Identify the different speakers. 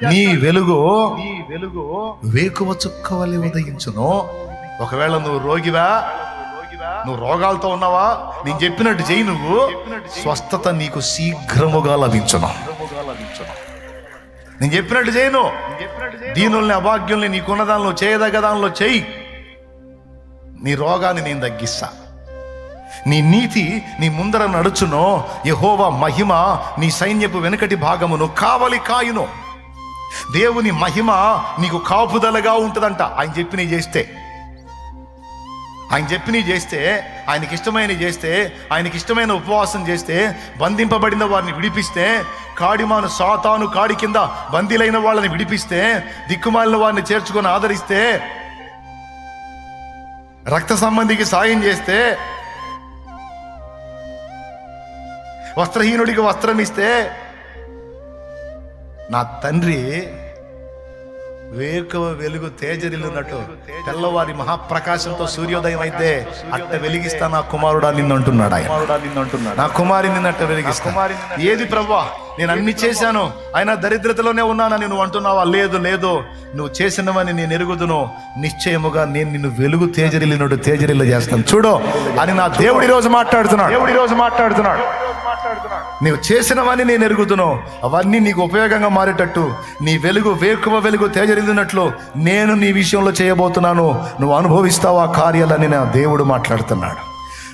Speaker 1: నీ వెలుగు వేకువ చుక్క వలె ఉదయించును. ఒకవేళ నువ్వు రోగివా, నువ్వు రోగాలతో ఉన్నావా, నేను చెప్పినట్టు చేయి, నువ్వు స్వస్థత నీకు శీఘ్రముగా లభించును. నేను చెప్పినట్టు చేయను. దీనుల్ని అభాగ్యుల్ని నీకున్న దానిలో చేయదగ్గ దానిలో చేయి, నీ రోగాన్ని నేను తగ్గిస్తా. నీ నీతి నీ ముందర నడుచును. యెహోవా మహిమ నీ సైన్యపు వెనుకటి భాగమును కావలి కాయును. దేవుని మహిమ నీకు కాపుదలగా ఉంటుందంట. ఆయన చెప్పి నీ చేస్తే, ఆయనకి ఇష్టమైన చేస్తే, ఆయనకి ఇష్టమైన ఉపవాసం చేస్తే, బంధింపబడిన వారిని విడిపిస్తే, కాడిమాను సాతాను కాడి కింద బందీలైన వాళ్ళని విడిపిస్తే, దిక్కుమాలిన వారిని చేర్చుకొని ఆదరిస్తే, రక్త సంబంధికి సాయం చేస్తే, వస్త్రహీనుడికి వస్త్రం ఇస్తే, నా తండ్రి వేకువ వెలుగు తేజరిల్లున్నట్టు తెల్లవారి మహాప్రకాశంతో సూర్యోదయం అయితే అట్ట వెలిగిస్తా నా కుమారుడా నిన్ను అంటున్నాడు ఆయన. నా కుమారి నిన్నట్ట వెలిగిస్తా. ఏది ప్రభువా, నేను అన్ని చేశాను, అయినా దరిద్రతలోనే ఉన్నానని నువ్వు అంటున్నావా? లేదు లేదు, నువ్వు చేసినవని నేను ఎరుగుదును, నిశ్చయముగా నేను నిన్ను వెలుగు తేజరిల్లినట్టు తేజరిల్ల చేస్తాను చూడు అని నా దేవుడి రోజు మాట్లాడుతున్నాడు. నీవు చేసినవని నేను ఎరుగుదును, అవన్నీ నీకు ఉపయోగంగా మారేటట్టు, నీ వెలుగు వేకువ వెలుగు తేజరిల్లినట్లు నేను నీ విషయంలో చేయబోతున్నాను. నువ్వు అనుభవిస్తావు ఆ కార్యాలని నా దేవుడు మాట్లాడుతున్నాడు.